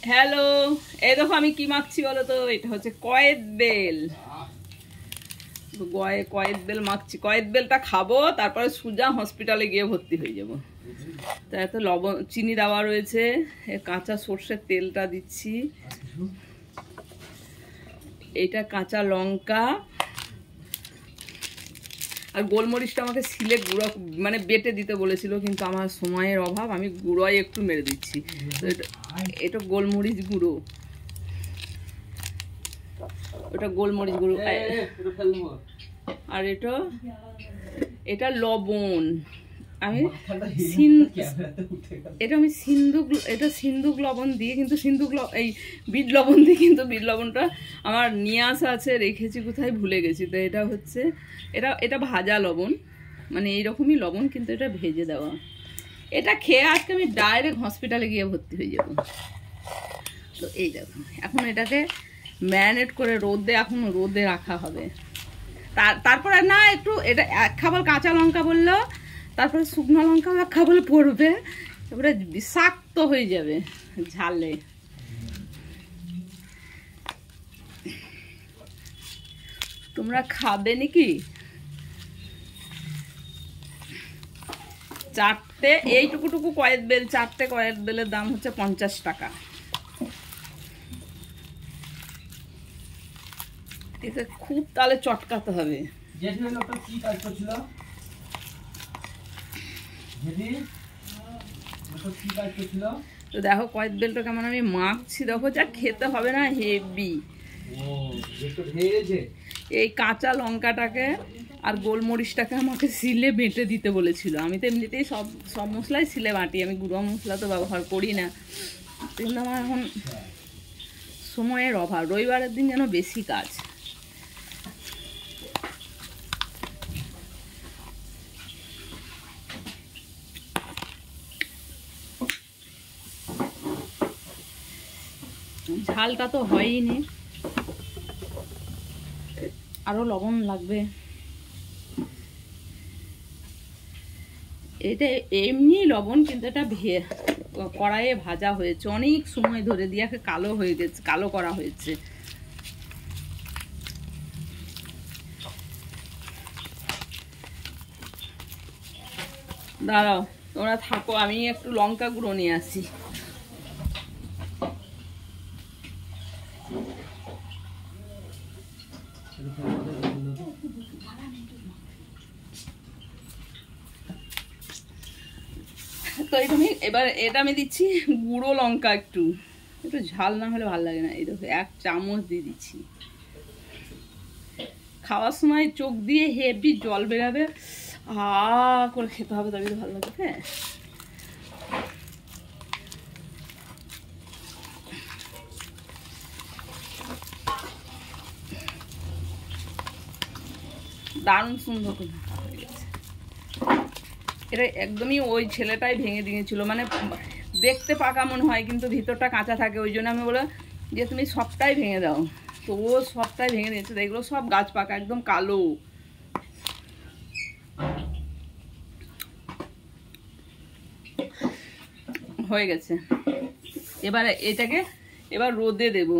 Hello, এই দেখো আমি কি মাখছি বলো তো। এটা হচ্ছে কয়েদ বেল। কয়েদ বেল মাখছি। কয়েদ বেলটা খাবো, তারপরে সুজা হসপিটালে গিয়ে ভর্তি হয়ে যাবো। তা এত লবণ চিনি দেওয়া রয়েছে, কাঁচা সর্ষের তেলটা দিচ্ছি, এটা কাঁচা লঙ্কা আর গোলমরিচটা আমাকে সিলে গুঁড়ো মানে বেটে দিতে বলেছিল, কিন্তু আমার সময়ের অভাব, আমি গুঁড়োই একটু মেরে দিচ্ছি। তো এটা গোলমরিচ গুঁড়ো, ওটা গোলমরিচ গুঁড়ো। আর এটা লবণ। আমি সিন্দুক লবণ দিয়ে, কিন্তু এই বিট লবণ দিয়ে, কিন্তু বিট লবণটা আমার নিয়ে আসা আছে, রেখেছি কোথায় ভুলে গেছি। তো এটা হচ্ছে এটা ভাজা লবণ, মানে এইরকমই লবণ, কিন্তু এটা ভেজে দেওয়া। এটা খেয়ে আজকে আমি ডাইরেক্ট হসপিটালে গিয়ে ভর্তি হয়ে যাব। তো এই দেখো, এখন এটাকে ম্যারিনেট করে রোদে রাখা হবে। তারপরে না একটু এটা এক খাবার কাঁচা লঙ্কা বললো, তারপরে শুকনো লঙ্কা এক খাবার পড়বে, তারপরে বিষাক্ত হয়ে যাবে ঝালে। তোমরা খাবে নাকি? চারটে এইটুকুটুকু কয়েদ বেল, চারটে কয়েদ বেলের দাম হচ্ছে 50 টাকা। এটা খুব তাহলে চটকাতে হবে। তো দেখো কয়েদ বেলটা কেমন আমি মাখছি, দেখো যা খেতে হবে না, হেভি। এই কাঁচা লঙ্কাটাকে আর গোলমরিচটাকে আমাকে সিলে বেটে দিতে বলেছিল। আমি তো এমনিতেই সব মশলাই সিলে বাটি, আমি গুঁড়ো মশলা তো ব্যবহার করি না, কিন্তু আমার এখন সময়ের অভাব। রবিবারের দিন যেন বেশি কাজ। ঝালটা তো হয়নি, আরো লবণ লাগবে। এটা এমনি লবণ, কিন্তু এটা কড়াইয়ে ভাজা হয়েছে অনেক সময় ধরে, দিয়ে কালো হয়ে গেছে, কালো করা হয়েছে। দাঁড়াও তোমরা থাকো, আমি একটু লঙ্কা গুঁড়ো নিয়ে আসি। তো এবার এটা আমি দিচ্ছি গুঁড়ো লঙ্কা, একটু ঝাল না হলে ভালো লাগে না। এই দেখো 1 চামচ দিয়ে দিচ্ছি। খাওয়ার সময় চোখ দিয়ে হেভি জল বেরাবে, করে খেতে হবে, তবে ভালো লাগে। হ্যাঁ, দারুণ সুন্দর করে হয়ে গেছে। এটা একদমই ওই ছেলেটাই ভেঙে দিয়েছিল, মানে দেখতে পাকা মনে হয়, কিন্তু ভিতরটা কাঁচা থাকে। ওই জন্য আমি বলে যে তুমি সবটাই ভেঙে দাও, তো ও সবটাই ভেঙে দিয়েছে। এগুলো সব গাছ পাকা, একদম কালো হয়ে গেছে। এবার এটাকে রোদে দেব।